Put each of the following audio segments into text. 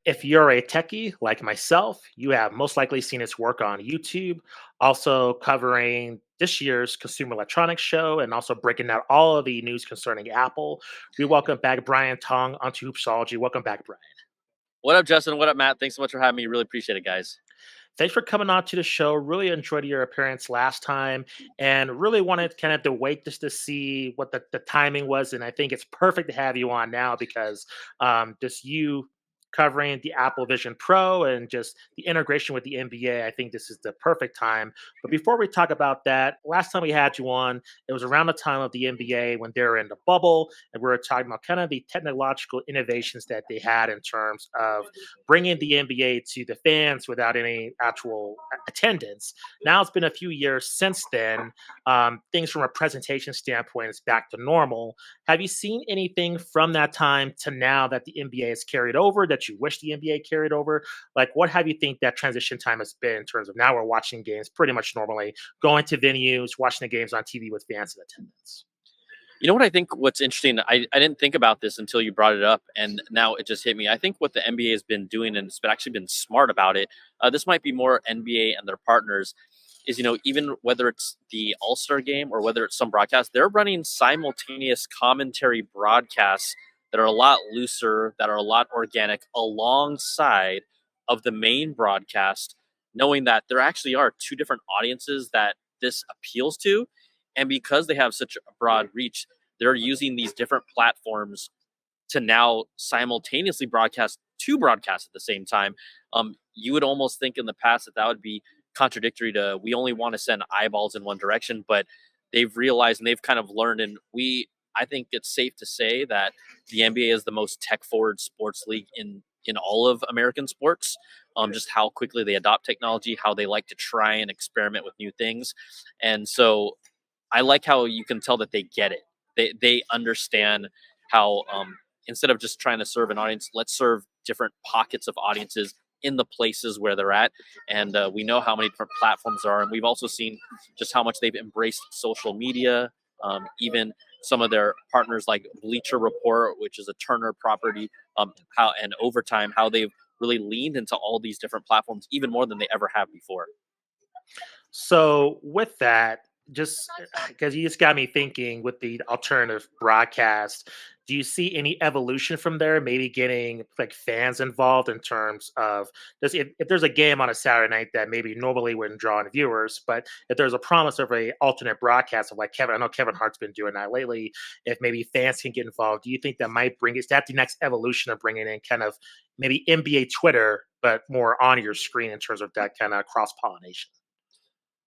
If you're a techie like myself, you have most likely seen its work on YouTube, also covering this year's Consumer Electronics Show and also breaking out all of the news concerning Apple. We welcome back Brian Tong onto Hoopsology. Welcome back, Brian. What up, Justin? What up, Matt? Thanks so much for having me. Really appreciate it, guys. Thanks for coming on to the show. Really enjoyed your appearance last time and really wanted kind of to wait just to see what the timing was. And I think it's perfect to have you on now because just you covering the Apple Vision Pro and just the integration with the NBA, I think this is the perfect time. But before we talk about that, last time we had you on, it was around the time of the NBA when they were in the bubble, and we were talking about kind of the technological innovations that they had in terms of bringing the NBA to the fans without any actual attendance. Now it's been a few years since then. Things from a presentation standpoint is back to normal. Have you seen anything from that time to now that the NBA has carried over that you wish the NBA carried over? Like, what have you think that transition time has been in terms of now we're watching games pretty much normally, going to venues, watching the games on TV with fans in attendance? You know what I think what's interesting? I didn't think about this until you brought it up, and now it just hit me. I think what the NBA has been doing, and it's been actually been smart about it, this might be more NBA and their partners, is, even whether it's the All-Star game or whether it's some broadcast, they're running simultaneous commentary broadcasts that are a lot looser, that are a lot organic, alongside of the main broadcast, knowing that there actually are two different audiences that this appeals to. And because they have such a broad reach, they're using these different platforms to now simultaneously broadcast two broadcasts at the same time. You would almost think in the past that would be contradictory to, we only want to send eyeballs in one direction, but they've realized and they've kind of learned. And I think it's safe to say that the NBA is the most tech forward sports league in all of American sports. Just how quickly they adopt technology, how they like to try and experiment with new things. And so I like how you can tell that they get it. They understand how, instead of just trying to serve an audience, let's serve different pockets of audiences in the places where they're at. And we know how many different platforms there are, and we've also seen just how much they've embraced social media. Even some of their partners like Bleacher Report, which is a Turner property, how and Overtime, how they've really leaned into all these different platforms even more than they ever have before. So with that, just because you just got me thinking with the alternative broadcast, do you see any evolution from there? Maybe getting like fans involved in terms of just if there's a game on a Saturday night that maybe normally wouldn't draw in viewers, but if there's a promise of a alternate broadcast of like Kevin, I know Kevin Hart's been doing that lately. If maybe fans can get involved, do you think that might bring is that the next evolution of bringing in kind of maybe NBA Twitter, but more on your screen in terms of that kind of cross pollination?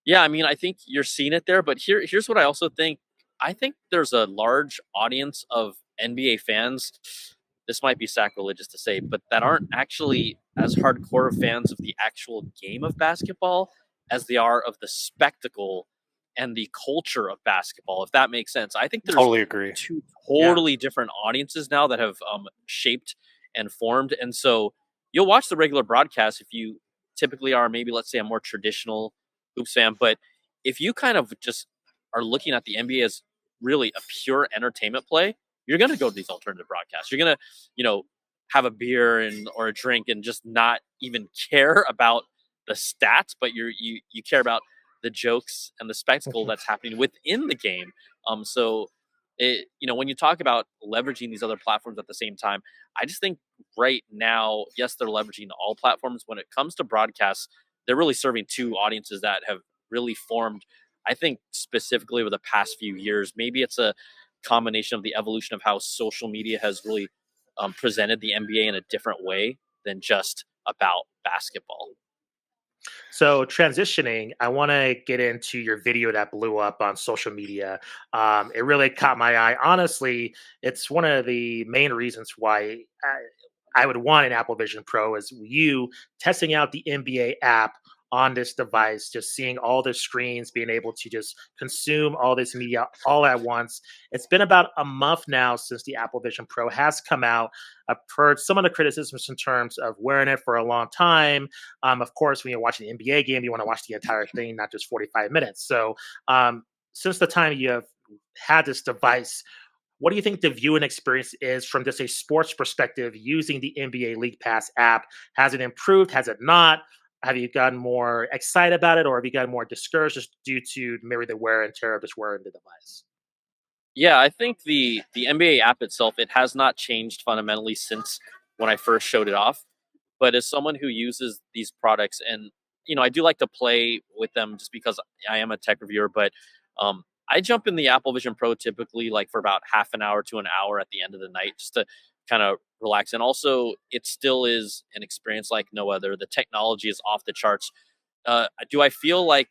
Yeah, I mean, I think you're seeing it there, but here's what I also think. I think there's a large audience of NBA fans. This might be sacrilegious to say, but that aren't actually as hardcore of fans of the actual game of basketball as they are of the spectacle and the culture of basketball, if that makes sense. I think there's Totally agree. two Yeah. totally different audiences now that have shaped and formed. And so you'll watch the regular broadcast if you typically are maybe, let's say, a more traditional hoops fan. But if you kind of just are looking at the NBA as really a pure entertainment play, you're going to go to these alternative broadcasts. You're going to, have a beer and or a drink and just not even care about the stats, but you care about the jokes and the spectacle that's happening within the game. So when you talk about leveraging these other platforms at the same time, I just think right now, yes, they're leveraging all platforms. When it comes to broadcasts, they're really serving two audiences that have really formed, I think, specifically over the past few years. Maybe it's a combination of the evolution of how social media has really presented the NBA in a different way than just about basketball. So transitioning, I want to get into your video that blew up on social media. It really caught my eye. Honestly, it's one of the main reasons why I would want an Apple Vision Pro is you testing out the NBA app on this device, just seeing all the screens, being able to just consume all this media all at once. It's been about a month now since the Apple Vision Pro has come out. I've heard some of the criticisms in terms of wearing it for a long time. Of course, when you're watching the NBA game, you want to watch the entire thing, not just 45 minutes. So, since the time you have had this device, what do you think the viewing experience is from just a sports perspective using the NBA League Pass app? Has it improved? Has it not? Have you gotten more excited about it, or have you gotten more discouraged just due to maybe the wear and tear of just wearing the device? Yeah, I think the NBA app itself, it has not changed fundamentally since when I first showed it off. But as someone who uses these products, and I do like to play with them just because I am a tech reviewer, but I jump in the Apple Vision Pro typically like for about half an hour to an hour at the end of the night just to kind of relax. And also, it still is an experience like no other. The technology is off the charts. Do I feel like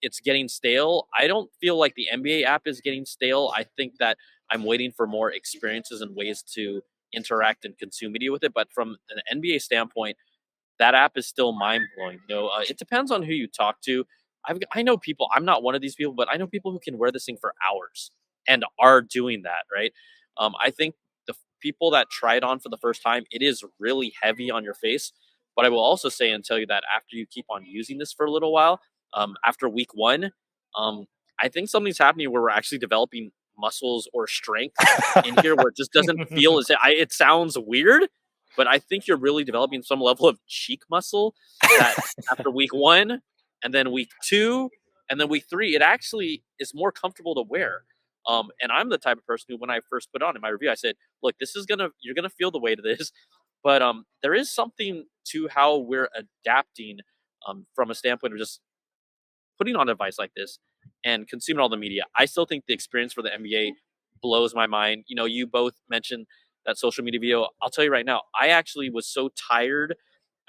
it's getting stale? I don't feel like the NBA app is getting stale. I think that I'm waiting for more experiences and ways to interact and consume media with it. But from an NBA standpoint, that app is still mind blowing. It depends on who you talk to. I know people. I'm not one of these people, but I know people who can wear this thing for hours and are doing that. Right. I think people that try it on for the first time, it is really heavy on your face. But I will also say and tell you that after you keep on using this for a little while, after week one, I think something's happening where we're actually developing muscles or strength in here where it just doesn't feel as it sounds weird, but I think you're really developing some level of cheek muscle that after week one and then week two and then week three, it actually is more comfortable to wear. And I'm the type of person who, when I first put on in my review, I said, "Look, you're gonna feel the weight of this, but there is something to how we're adapting from a standpoint of just putting on a device like this and consuming all the media." I still think the experience for the NBA blows my mind. You both mentioned that social media video. I'll tell you right now, I actually was so tired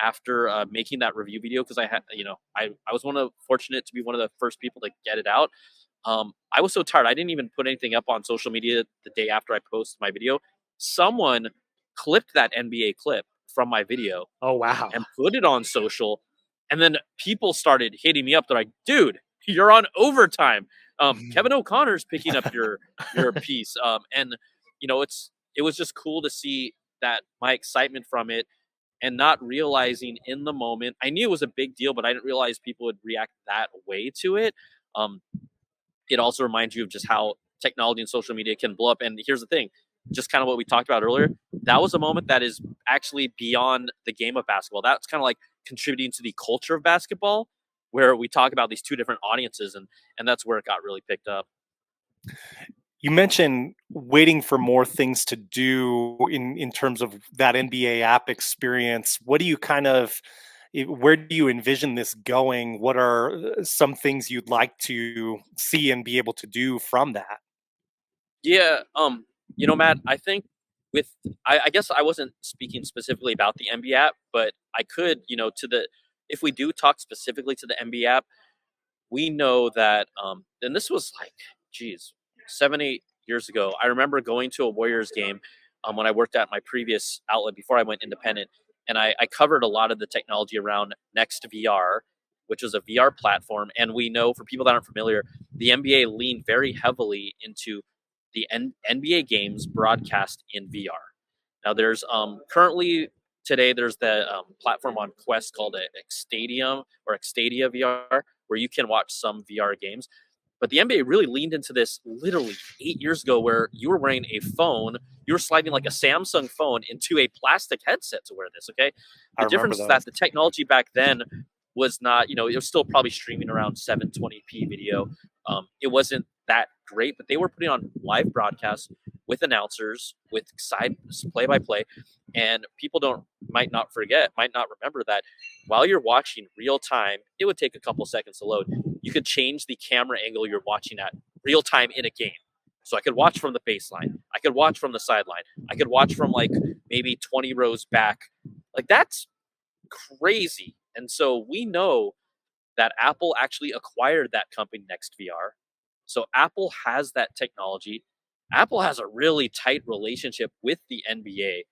after making that review video because I was fortunate to be one of the first people to get it out. I was so tired. I didn't even put anything up on social media the day after I posted my video. Someone clipped that NBA clip from my video Oh wow. and put it on social. And then people started hitting me up. They're like, "Dude, you're on overtime. Kevin O'Connor's picking up your piece." And it was just cool to see that my excitement from it and not realizing in the moment. I knew it was a big deal, but I didn't realize people would react that way to it. Um, it also reminds you of just how technology and social media can blow up. And here's the thing, just kind of what we talked about earlier, that was a moment that is actually beyond the game of basketball. That's kind of like contributing to the culture of basketball, where we talk about these two different audiences, and that's where it got really picked up. You mentioned waiting for more things to do in terms of that NBA app experience. What do you where do you envision this going? What are some things you'd like to see and be able to do from that? Yeah, Matt, I think I guess I wasn't speaking specifically about the NBA app, but I could, if we do talk specifically to the NBA app, we know that, and this was like, geez, 7, 8 years ago. I remember going to a Warriors game when I worked at my previous outlet before I went independent, and I covered a lot of the technology around Next VR, which was a VR platform. And we know, for people that aren't familiar, the NBA leaned very heavily into the NBA games broadcast in VR. Now, there's currently today there's the platform on Quest called Xstadium or Xstadia VR, where you can watch some VR games. But the NBA really leaned into this literally 8 years ago, where you were wearing a phone, you were sliding like a Samsung phone into a plastic headset to wear this. Okay. I The remember difference is those. that the technology back then was not, it was still probably streaming around 720p video. It wasn't that great, but they were putting on live broadcasts with announcers, with side play by play. And people might not remember that while you're watching real time, it would take a couple seconds to load. You could change the camera angle you're watching at real time in a game. So I could watch from the baseline. I could watch from the sideline. I could watch from like maybe 20 rows back. Like, that's crazy. And so we know that Apple actually acquired that company, Next VR. So Apple has that technology. Apple has a really tight relationship with the NBA.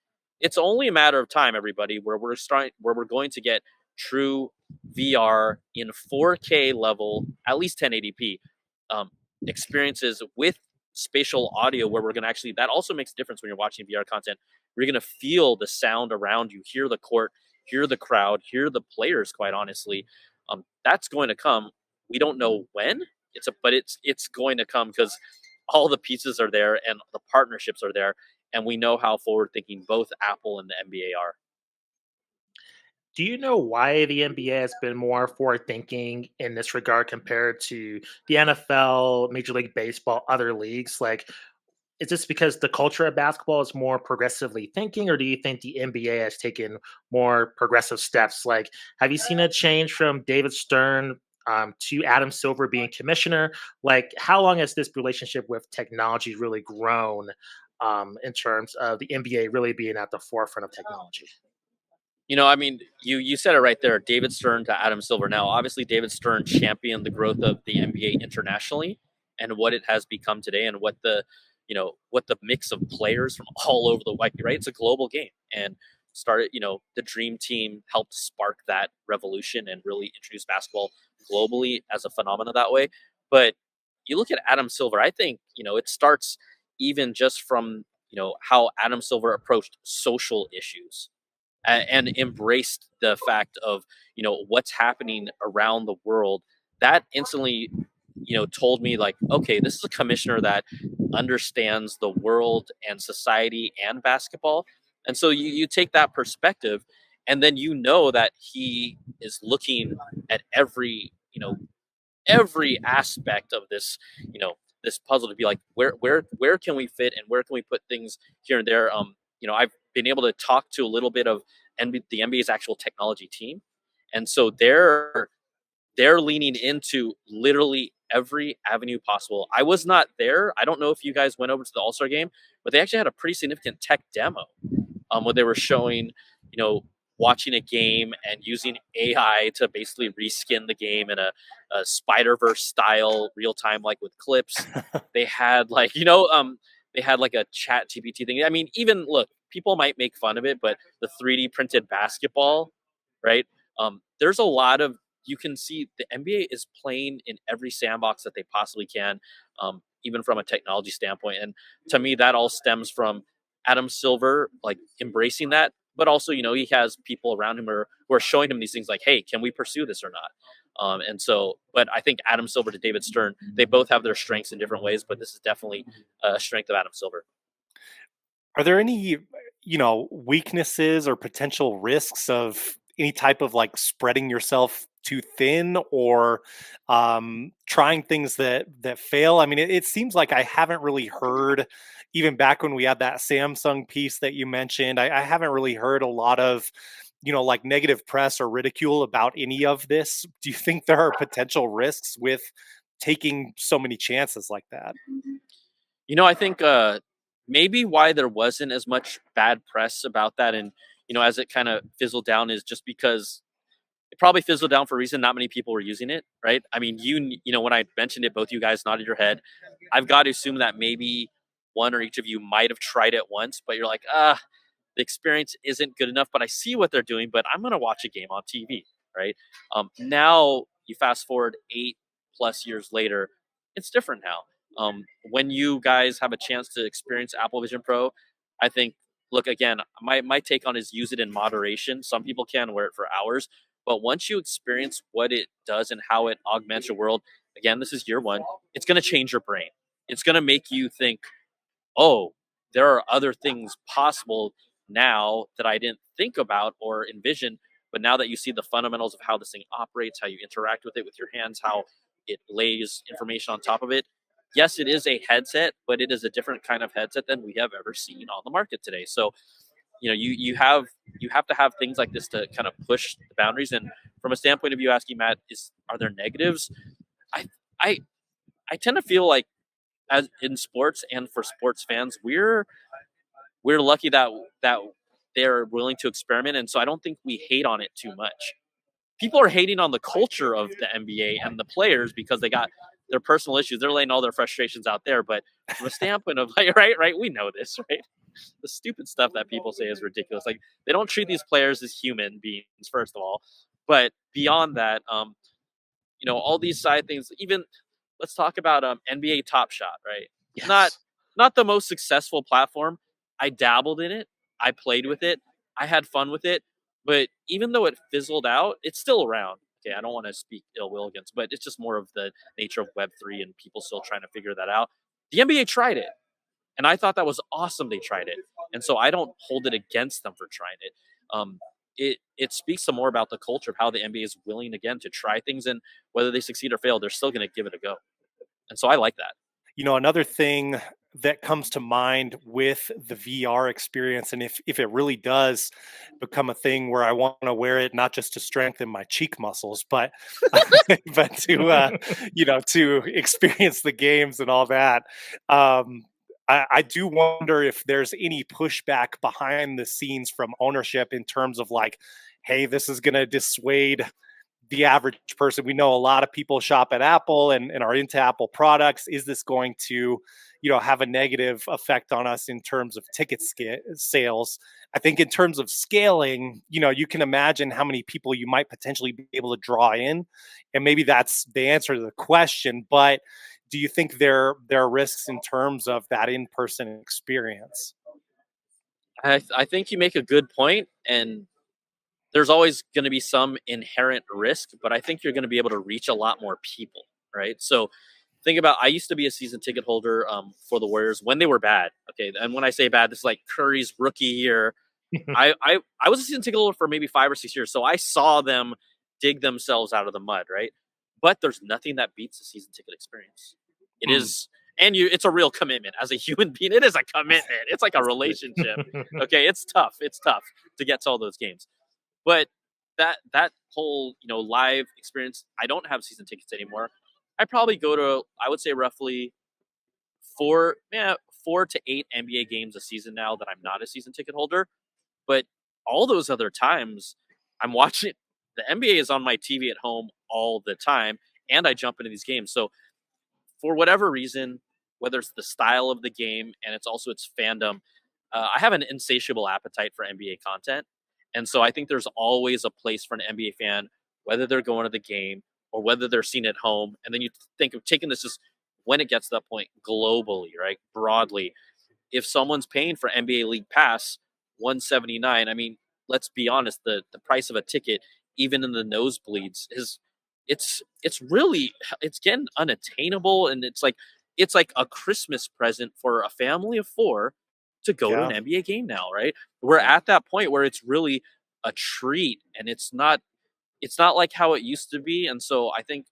It's only a matter of time, everybody, where we're going to get true VR in 4K level, at least 1080p um, experiences with spatial audio, where we're going to actually, that also makes a difference when you're watching VR content. We're going to feel the sound around you, hear the court, hear the crowd, hear the players, quite honestly. That's going to come. We don't know when. But it's going to come, because all the pieces are there and the partnerships are there, and we know how forward thinking both Apple and the NBA are. Do you know why the NBA has been more forward thinking in this regard compared to the NFL, Major League Baseball, other leagues? Like, is this because the culture of basketball is more progressively thinking, or do you think the NBA has taken more progressive steps? Like, have you seen a change from David Stern to Adam Silver being commissioner? Like, how long has this relationship with technology really grown in terms of the NBA really being at the forefront of technology? I mean, you said it right there. David Stern to Adam Silver. Now, obviously, David Stern championed the growth of the NBA internationally and what it has become today, and what the mix of players from all over the like right. It's a global game, and started. The Dream Team helped spark that revolution and really introduce basketball globally as a phenomenon that way. But you look at Adam Silver. I think it starts even just from how Adam Silver approached social issues and embraced the fact of what's happening around the world. That instantly told me, like, okay, this is a commissioner that understands the world and society and basketball. And so you take that perspective, and then that he is looking at every aspect of this puzzle, to be like, where can we fit and where can we put things here and there. I've been able to talk to a little bit of the NBA's actual technology team, and so they're leaning into literally every avenue possible. I was not there. I don't know if you guys went over to the All-Star game, but they actually had a pretty significant tech demo, where they were showing, you know, watching a game and using AI to basically reskin the game in a Spider Verse style, real time, like with clips. They had they had like a Chat GPT thing. I mean, even look, people might make fun of it, but the 3D printed basketball, right? There's a lot of you can see the NBA is playing in every sandbox that they possibly can, even from a technology standpoint. And to me, that all stems from Adam Silver like embracing that, but also he has people around him who are showing him these things like, hey, can we pursue this or not? But I think Adam Silver to David Stern, they both have their strengths in different ways, but this is definitely a strength of Adam Silver. Are there any, weaknesses or potential risks of any type of like spreading yourself too thin or trying things that fail? I mean, it seems like I haven't really heard, even back when we had that Samsung piece that you mentioned, I haven't really heard a lot of, like negative press or ridicule about any of this. Do you think there are potential risks with taking so many chances like that? I think maybe why there wasn't as much bad press about that, and as it kind of fizzled down, is just because it probably fizzled down for a reason. Not many people were using it, right? I mean, when I mentioned it, both you guys nodded your head. I've got to assume that maybe one or each of you might have tried it once, but you're like, the experience isn't good enough. But I see what they're doing, but I'm gonna watch a game on TV, right? Now you fast forward 8+ years later, it's different now. When you guys have a chance to experience Apple Vision Pro, I think, look, again, my take on is use it in moderation. Some people can wear it for hours, but once you experience what it does and how it augments your world, again, this is year one, it's going to change your brain. It's going to make you think, oh, there are other things possible now that I didn't think about or envision. But now that you see the fundamentals of how this thing operates, how you interact with it with your hands, how it lays information on top of it. Yes, it is a headset, but it is a different kind of headset than we have ever seen on the market today. So, you have to have things like this to kind of push the boundaries. And from a standpoint of you asking Matt, are there negatives? I I I tend to feel like, as in sports and for sports fans, we're lucky that they're willing to experiment, and so I don't think we hate on it too much. People are hating on the culture of the NBA and the players because they got their personal issues. They're laying all their frustrations out there. But from a standpoint of like, right, we know this, right? The stupid stuff that people say is ridiculous. Like, they don't treat these players as human beings, first of all. But beyond that, all these side things. Even let's talk about NBA Top Shot, right? Not Yes. not the most successful platform. I dabbled in it. I played with it. I had fun with it. But even though it fizzled out, it's still around. Okay, I don't want to speak ill will against, but it's just more of the nature of Web3 and people still trying to figure that out. The NBA tried it, and I thought that was awesome. They tried it, and so I don't hold it against them for trying it. Um, it speaks some more about the culture of how the NBA is willing again to try things, and whether they succeed or fail, they're still going to give it a go. And so I like that. Another thing that comes to mind with the VR experience, and if it really does become a thing where I want to wear it not just to strengthen my cheek muscles, but but to to experience the games and all that. I do wonder if there's any pushback behind the scenes from ownership in terms of like, hey, this is going to dissuade the average person. We know a lot of people shop at Apple and are into Apple products. Is this going to, have a negative effect on us in terms of sales? I think in terms of scaling, you can imagine how many people you might potentially be able to draw in, and maybe that's the answer to the question. But do you think there are risks in terms of that in-person experience? I think you make a good point, and there's always going to be some inherent risk, but I think you're going to be able to reach a lot more people, right? So think about, I used to be a season ticket holder for the Warriors when they were bad. Okay, and when I say bad, this is like Curry's rookie year. I was a season ticket holder for maybe 5 or 6 years, so I saw them dig themselves out of the mud, right? But there's nothing that beats the season ticket experience. It Hmm. is, and it's a real commitment as a human being. It is a commitment. It's like a relationship. Okay, it's tough. It's tough to get to all those games. But that whole live experience, I don't have season tickets anymore. I probably go to, I would say, roughly four to eight NBA games a season now that I'm not a season ticket holder. But all those other times, I'm watching. The NBA is on my TV at home all the time, and I jump into these games. So for whatever reason, whether it's the style of the game and it's also its fandom, I have an insatiable appetite for NBA content. And so I think there's always a place for an NBA fan, whether they're going to the game or whether they're seeing it at home. And then you think of taking this as when it gets to that point globally, right? Broadly. If someone's paying for NBA League Pass 179, I mean, let's be honest, the price of a ticket, even in the nosebleeds, is it's really it's getting unattainable, and it's like a Christmas present for a family of four to go to an Yeah. NBA game now, right? We're Yeah. at that point where it's really a treat, and it's not like how it used to be. And so I think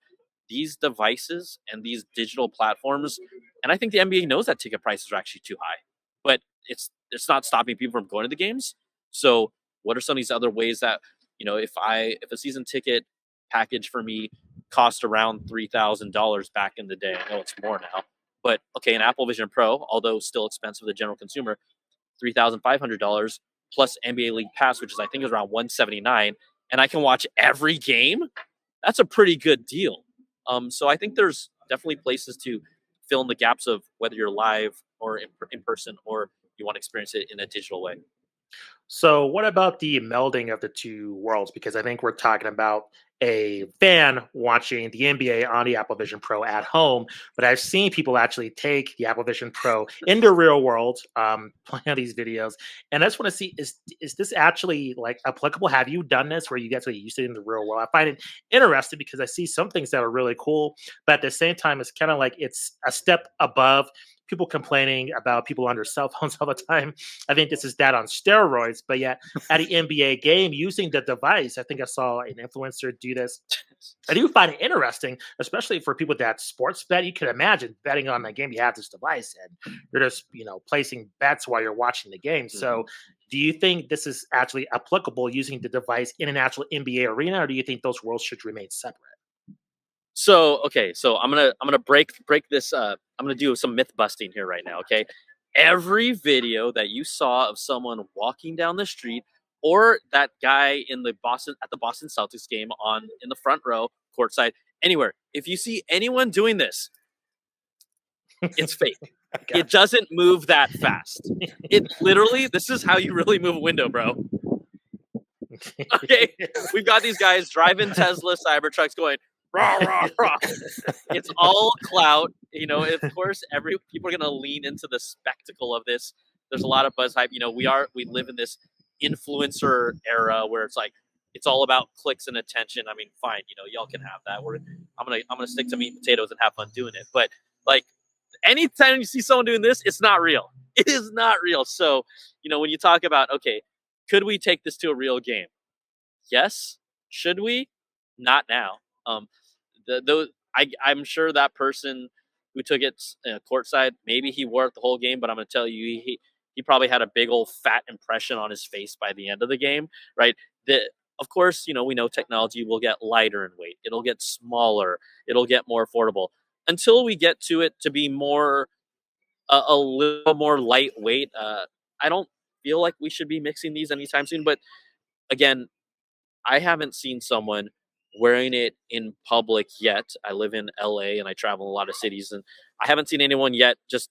these devices and these digital platforms, and I think the NBA knows that ticket prices are actually too high, but it's not stopping people from going to the games. So what are some of these other ways that, if a season ticket package for me cost around $3,000 back in the day, I know it's more now, but okay, an Apple Vision Pro, although still expensive for the general consumer, $3,500 plus NBA League Pass, which is I think is around 179, and I can watch every game. That's a pretty good deal. So I think there's definitely places to fill in the gaps of whether you're live or in person, or you want to experience it in a digital way. So, what about the melding of the two worlds? Because I think we're talking about a fan watching the NBA on the Apple Vision Pro at home, but I've seen people actually take the Apple Vision Pro into real world, playing on these videos, and I just want to see is this actually like applicable? Have you done this where you get to use it in the real world? I find it interesting because I see some things that are really cool, but at the same time, it's kind of like it's a step above people complaining about people on their cell phones all the time. I think this is that on steroids, but yet at an NBA game using the device, I think I saw an influencer do this. I do find it interesting, especially for people that sports bet. You can imagine betting on the game. You have this device, and you're just placing bets while you're watching the game. Mhm. So, do you think this is actually applicable using the device in an actual NBA arena, or do you think those worlds should remain separate? So okay, so I'm gonna break this. I'm gonna do some myth busting here right now. Okay, every video that you saw of someone walking down the street, or that guy in the Boston Celtics game on in the front row, courtside, anywhere. If you see anyone doing this, it's fake. I It gotcha. doesn't move that fast. It literally, this is how you really move a window, bro. Okay, we've got these guys driving Tesla Cybertrucks going rah rah rah. It's all clout. Of course, every people are gonna lean into the spectacle of this. There's a lot of buzz hype. We live in this influencer era where it's like it's all about clicks and attention. I mean, fine, y'all can have that. I'm gonna stick to meat and potatoes and have fun doing it. But like anytime you see someone doing this, it's not real. It is not real. So, when you talk about, okay, could we take this to a real game? Yes. Should we? Not now. I'm sure that person who took it courtside, maybe he wore it the whole game, but I'm going to tell you, he probably had a big old fat impression on his face by the end of the game, right? Of course, we know technology will get lighter in weight. It'll get smaller. It'll get more affordable until we get to it to be more a little more lightweight. I don't feel like we should be mixing these anytime soon. But again, I haven't seen someone wearing it in public yet. I live in LA and I travel a lot of cities, and I haven't seen anyone yet just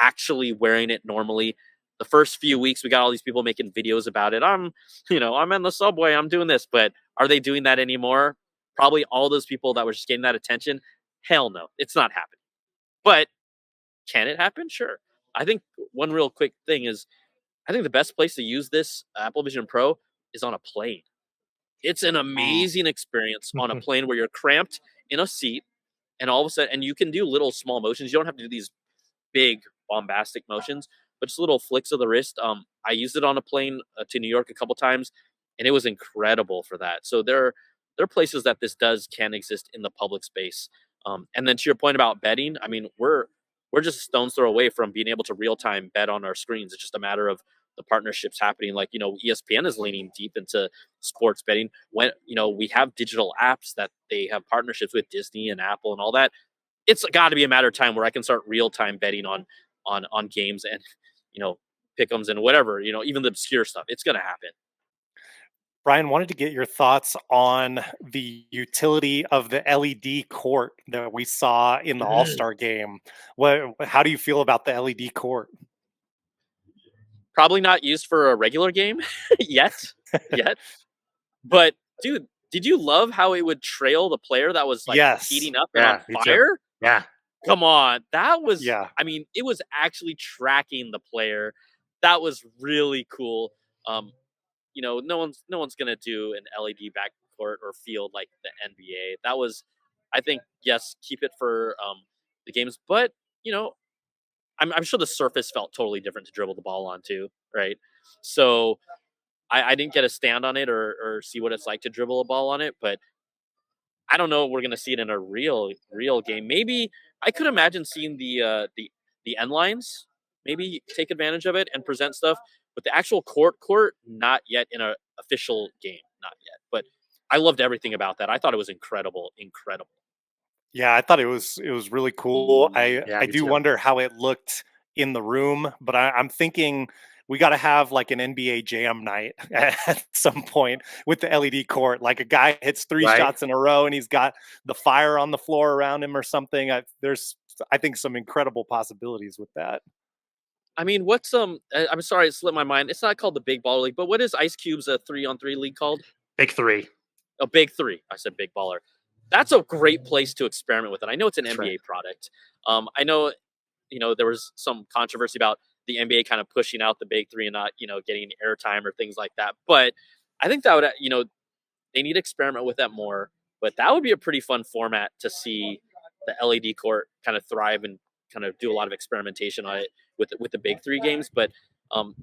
actually wearing it normally. The first few weeks, we got all these people making videos about it. I'm in the subway, I'm doing this, but are they doing that anymore? Probably all those people that were just getting that attention. Hell no, it's not happening. But can it happen? Sure. I think one real quick thing is I think the best place to use this Apple Vision Pro is on a plane. It's an Mm. amazing experience on a plane where you're cramped in a seat and all of a sudden, and you can do little small motions. You don't have to do these big bombastic motions, but just little flicks of the wrist. I used it on a plane to New York a couple times, and it was incredible for that. So there are places that this can exist in the public space. And then to your point about betting, I mean, we're just a stone's throw away from being able to real time bet on our screens. It's just a matter of the partnerships happening. Like ESPN is leaning deep into sports betting. When we have digital apps that they have partnerships with Disney and Apple and all that, it's got to be a matter of time where I can start real time betting on games and pick'ems and whatever, even the obscure stuff. It's gonna happen. Brian, wanted to get your thoughts on the utility of the LED court that we saw in the Mm, All-Star game. How do you feel about the LED court? Probably not used for a regular game yet. But dude, did you love how it would trail the player that was like Yes. heating up and on yeah, me too. fire? Yeah, Come on. That was, Yeah. I mean, it was actually tracking the player. That was really cool. Um, no one's gonna do an LED backcourt or field like the NBA. That was, I think, yes, keep it for the games, but you know, I'm sure the surface felt totally different to dribble the ball on too, right? So I didn't get a stand on it or see what it's like to dribble a ball on it, but I don't know if we're gonna see it in a real game. Maybe I could imagine seeing the end lines. Maybe take advantage of it and present stuff. But the actual court, not yet in a official game, not yet. But I loved everything about that. I thought it was incredible. Yeah, I thought it was really cool. I yeah, I me do too. wonder how it looked in the room, but I'm thinking we got to have like an NBA Jam night at some point with the LED court. Like a guy hits three Right? shots in a row and he's got the fire on the floor around him or something. I think some incredible possibilities with that. I mean, what's I'm sorry, it slipped my mind. It's not called the Big Baller League, but what is Ice Cube's a 3-on-3 league called? Big three. A Big Three. I said Big Baller. That's a great place to experiment with it. I know it's an That's right. NBA product. I know there was some controversy about the NBA kind of pushing out the big three and not, getting airtime or things like that. But I think that would, they need to experiment with that more. But that would be a pretty fun format to see the LED court kind of thrive and kind of do a lot of experimentation on it with the big three games. But um,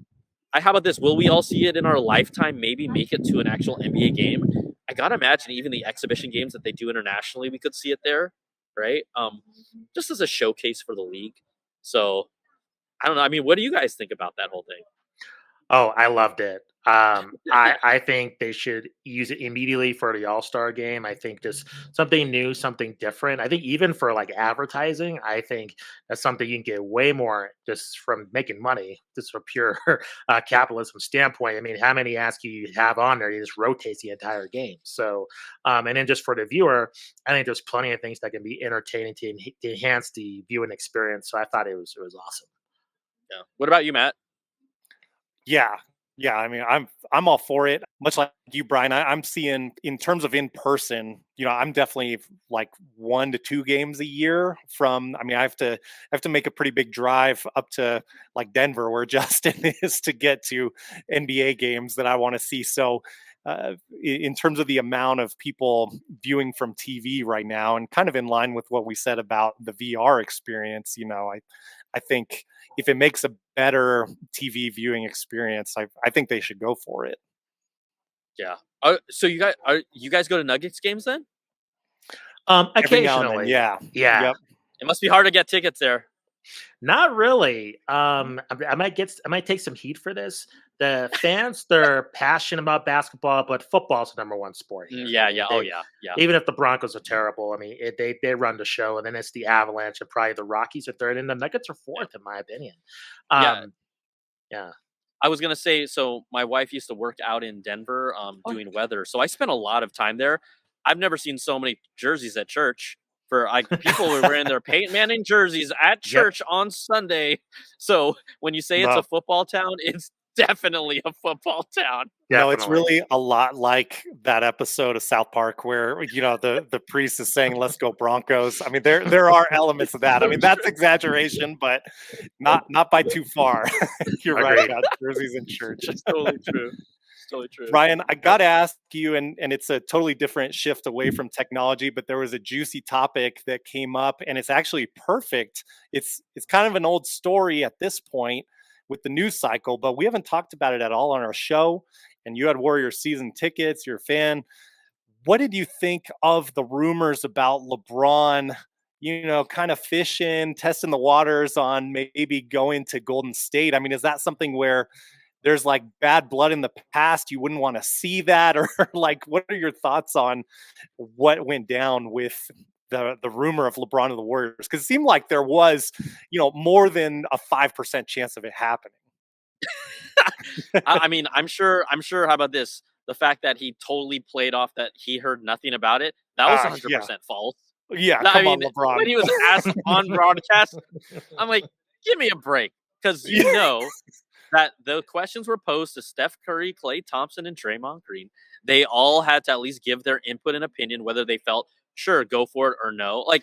how about this? Will we all see it in our lifetime? Maybe make it to an actual NBA game. I gotta imagine even the exhibition games that they do internationally, we could see it there, right? Just as a showcase for the league. So I don't know. I mean, what do you guys think about that whole thing? Oh, I loved it. I think they should use it immediately for the All-Star game. I think just something new, something different. I think even for like advertising, I think that's something you can get way more just from making money, just from pure capitalism standpoint. I mean, how many ads can you have on there? You just rotates the entire game. So, and then just for the viewer, I think there's plenty of things that can be entertaining to enhance the viewing experience. So I thought it was awesome. Yeah. What about you, Matt? Yeah. Yeah, I mean, I'm all for it. Much like you, Brian, I'm seeing in terms of in person, I'm definitely like 1 to 2 games a year from I mean, I have to make a pretty big drive up to like Denver where Justin is to get to NBA games that I want to see. So in terms of the amount of people viewing from TV right now, and kind of in line with what we said about the VR experience. I think if it makes a better TV viewing experience, I think they should go for it. Yeah. So you guys go to Nuggets games then? Every now and then, Occasionally, yeah, yeah. yep. It must be hard to get tickets there. Not really. I might take some heat for this. The fans, they're passionate about basketball, but football's the number one sport here. I Yeah, mean, yeah. Oh, yeah, yeah. even if the Broncos are terrible, I mean, they run the show, and then it's the Avalanche and probably the Rockies are third, and the Nuggets are fourth, in my opinion. Yeah, Um, yeah. I was gonna say, so my wife used to work out in Denver, Oh, doing weather, so I spent a lot of time there. I've never seen so many jerseys at church. For like people were wearing their Peyton Manning jerseys at yep, church on Sunday. So when you say it's a No, football town, it's definitely a football town. no, it's definitely. really a lot like that episode of South Park where the priest is saying, "Let's go Broncos." I mean, there are elements of that. I So mean, that's true. exaggeration, but not by too far. You're right Agreed. about jerseys in church. It's totally true. It's totally true. Ryan, I Yep. got to ask you, and it's a totally different shift away from technology, but there was a juicy topic that came up, and it's actually perfect. It's kind of an old story at this point with the news cycle, but we haven't talked about it at all on our show. And you had Warriors season tickets, you're a fan. What did you think of the rumors about LeBron, kind of fishing, testing the waters on maybe going to Golden State? I mean, is that something where there's like bad blood in the past? You wouldn't want to see that, or like, what are your thoughts on what went down with the rumor of LeBron to the Warriors? Because it seemed like there was, more than a 5% chance of it happening. I mean, I'm sure. I'm sure. How about this? The fact that he totally played off that he heard nothing about it. That was Yeah, 100% false. yeah. I Come on, mean, LeBron. when he was asked on broadcast, I'm like, give me a break, because that the questions were posed to Steph Curry, Klay Thompson, and Draymond Green. They all had to at least give their input and opinion, whether they felt sure go for it or no. Like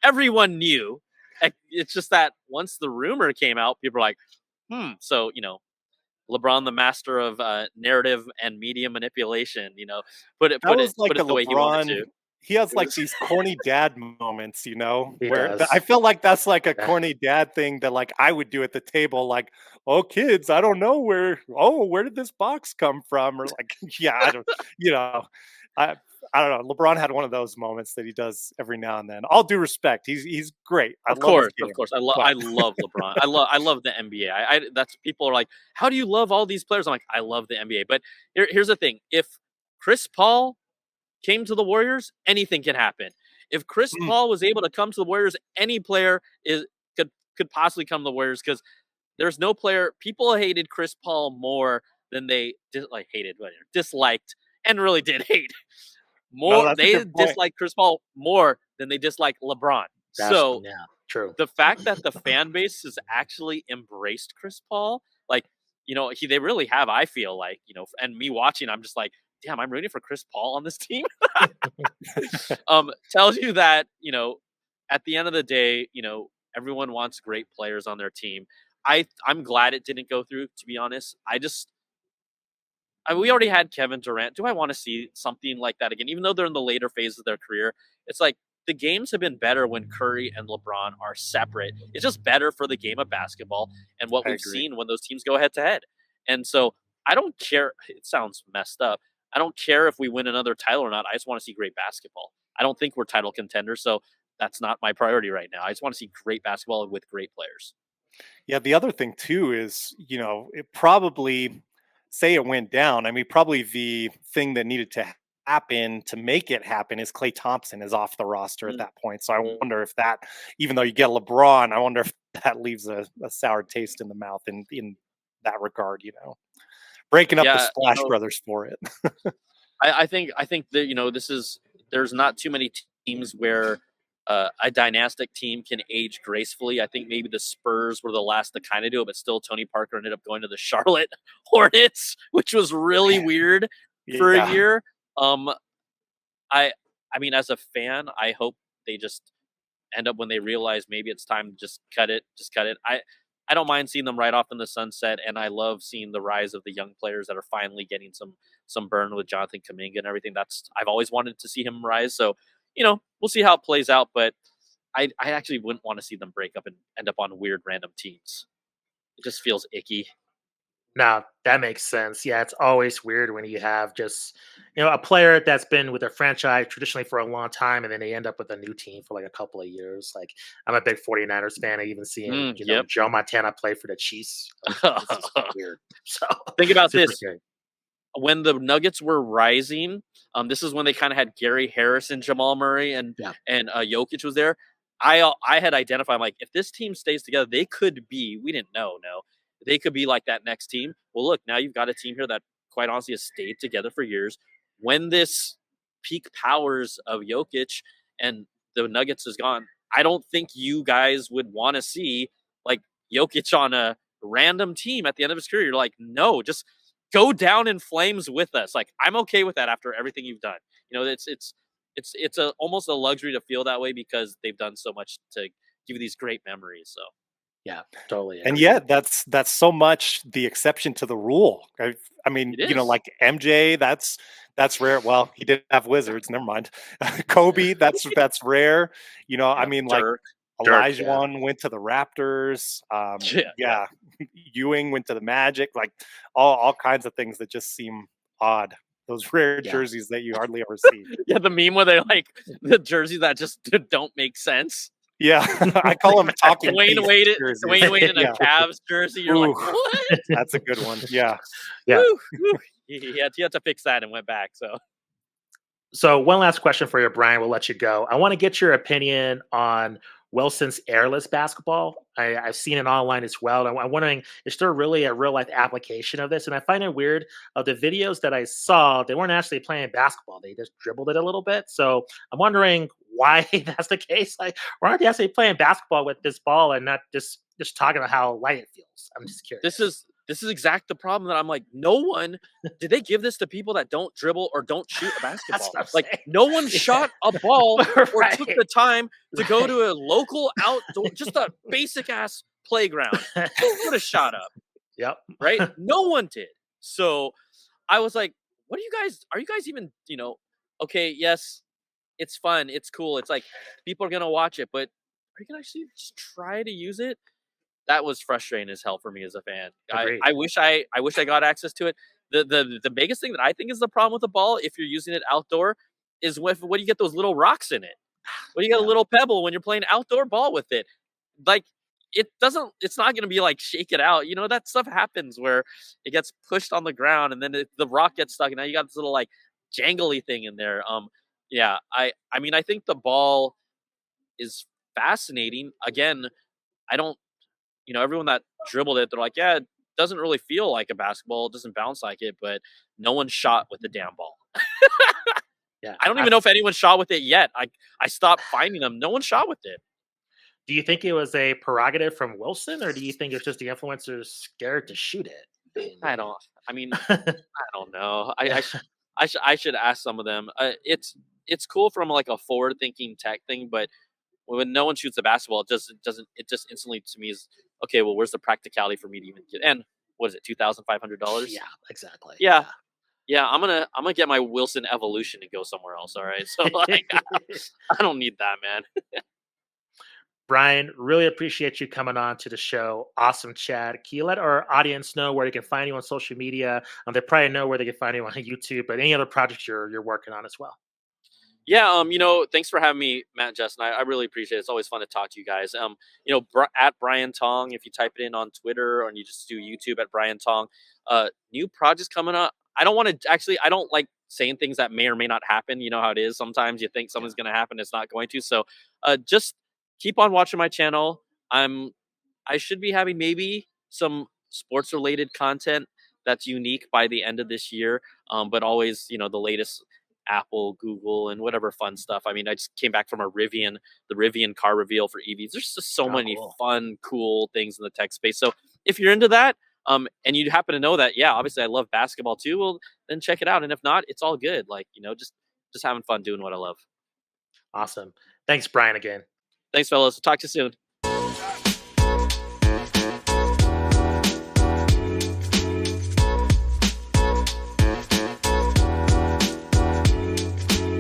everyone knew. It's just that once the rumor came out, people were like, hmm. So LeBron, the master of narrative and media manipulation, put it That put it was like put a it the way he wanted LeBron. to. He has like these corny dad moments, He where does. I feel like that's like a Yeah. corny dad thing that like I would do at the table, like, "Oh, kids, I don't know where did this box come from?" Or like, yeah, I don't, you know, I I don't know. LeBron had one of those moments that he does every now and then. All due respect, he's great. I love his Of game, course, but I love LeBron. I love the NBA. That's people are like, how do you love all these players? I'm like, I love the NBA. But here's the thing: if Chris Paul came to the Warriors, anything can happen. If Chris mm, Paul was able to come to the Warriors, any player is could possibly come to the Warriors, because there's no player. People hated Chris Paul more than they hated, whatever, disliked, and really did hate. no, More that's a they good point. dislike Chris Paul more than they dislike LeBron. That's So yeah, true. the fact that the fan base has actually embraced Chris Paul, like, they really have. I feel like, and me watching, I'm just like, damn, I'm rooting for Chris Paul on this team. Tells you that, at the end of the day, everyone wants great players on their team. I'm glad it didn't go through, to be honest. We already had Kevin Durant. Do I want to see something like that again? Even though they're in the later phase of their career, it's like the games have been better when Curry and LeBron are separate. It's just better for the game of basketball and what I we've agree. seen when those teams go head to head. And so I don't care. It sounds messed up. I don't care if we win another title or not. I just want to see great basketball. I don't think we're title contenders, so that's not my priority right now. I just want to see great basketball with great players. Yeah, the other thing too is, it probably, say it went down. I mean, probably the thing that needed to happen to make it happen is Klay Thompson is off the roster at Mm, that point. So I mm. wonder if that, even though you get LeBron, I wonder if that leaves a sour taste in the mouth in that regard. Breaking up the Yeah, Splash Brothers for it. I think that there's not too many teams where a dynastic team can age gracefully. I think maybe the Spurs were the last to kind of do it, but still Tony Parker ended up going to the Charlotte Hornets, which was really weird for a Yeah. year. Um, I I mean, as a fan, I hope they just end up when they realize maybe it's time to just cut it. Just cut it. I don't mind seeing them right off in the sunset, and I love seeing the rise of the young players that are finally getting some some burn with Jonathan Kuminga and everything. I've always wanted to see him rise. So, we'll see how it plays out. But I actually wouldn't want to see them break up and end up on weird random teams. It just feels icky. No, that makes sense. Yeah, it's always weird when you have just, a player that's been with a franchise traditionally for a long time and then they end up with a new team for like a couple of years. Like I'm a big 49ers fan. I even seeing, Yep. Joe Montana play for the Chiefs. This is weird. So Think about super this. scary. When the Nuggets were rising, this is when they kind of had Gary Harris, Jamal Murray, and Yeah. Jokic was there. I had identified, like, if this team stays together, they could be. We didn't know, no, they could be like that next team. Well, look, now you've got a team here that, quite honestly, has stayed together for years. When this peak powers of Jokic and the Nuggets is gone, I don't think you guys would want to see like Jokic on a random team at the end of his career. You're like, no, just go down in flames with us. Like, I'm okay with that after everything you've done. It's almost a luxury to feel that way because they've done so much to give you these great memories. So Yeah, totally And agree. yet, that's so much the exception to the rule. I mean, it is. like MJ, that's rare. Well, he did have Wizards. Never mind. Kobe, that's rare. I Yeah, mean, like Dirk. Dirk, yeah. Olajuwon went to the Raptors. Yeah. Yeah, Ewing went to the Magic. Like all kinds of things that just seem odd. Those rare Yeah. jerseys that you hardly ever see. Yeah, the meme where they like the jerseys that just don't make sense. Yeah, I call them talking Dwayne face Wade, jerseys. Dwayne Wade in a Yeah. Cavs jersey. You're Ooh, like, what? that's a good one. Yeah. Yeah. Woo, woo. He had to fix that and went back. So So one last question for you, Brian. We'll let you go. I want to get your opinion on Wilson's airless basketball. I've seen it online as well. I'm wondering, is there really a real life application of this? And I find it weird. Of the videos that I saw, they weren't actually playing basketball. They just dribbled it a little bit. So I'm wondering why that's the case. Like, why aren't they actually playing basketball with this ball and not just talking about how light it feels? I'm just curious. this is exact the problem that I'm like, no one did they give this to people that don't dribble or don't shoot a That's basketball? what I'm Like, saying. no one Yeah. shot a ball or Right. took the time to go Right. to a local outdoor, just a basic ass playground, put a shot up, Yep. right? No one did. So I was like, what are you guys even, okay, yes, it's fun, it's cool, it's like people are gonna watch it, but are you gonna actually just try to use it? That was frustrating as hell for me as a fan. Agreed. I wish I got access to it. The biggest thing that I think is the problem with the ball, if you're using it outdoor, is when you get those little rocks in it. When you get a Yeah. little pebble when you're playing outdoor ball with it. Like, it's not gonna be like shake it out. That stuff happens where it gets pushed on the ground and then the rock gets stuck and now you got this little like jangly thing in there. Yeah, I mean I think the ball is fascinating. Again, I don't everyone that dribbled it, they're like, yeah, it doesn't really feel like a basketball. It doesn't bounce like it, but no one shot with the damn ball. Yeah. I don't even know if anyone shot with it yet. I stopped finding them. No one shot with it. Do you think it was a prerogative from Wilson, or do you think it's just the influencers scared to shoot it? I don't. I mean, I don't know. I should ask some of them. It's cool from like a forward thinking tech thing, but when no one shoots a basketball, it just instantly to me is okay. Well, where's the practicality for me to even get? And what is it, $2,500? Yeah, exactly. Yeah. Yeah, I'm gonna get my Wilson evolution and go somewhere else. All right, so like I don't need that, man. Brian, really appreciate you coming on to the show. Awesome chat. Can you let our audience know where they can find you on social media? They probably know where they can find you on YouTube, but any other projects you're working on as well. Yeah, thanks for having me, Matt and Justin. I really appreciate it. It's always fun to talk to you guys. At Brian Tong, if you type it in on Twitter or you just do YouTube at Brian Tong, new projects coming up. I don't like saying things that may or may not happen. You know how it is. Sometimes you think something's going to happen, it's not going to. So, just keep on watching my channel. I should be having maybe some sports related content that's unique by the end of this year. But always, the latest Apple, Google, and whatever fun stuff. I mean, I just came back from the Rivian car reveal for EVs. There's just so many Cool. fun, cool things in the tech space. So if you're into that, and you happen to know that, yeah, obviously I love basketball too, well, then check it out. And if not, it's all good. Like, just having fun doing what I love. Awesome. Thanks, Brian, again. Thanks, fellas. Talk to you soon.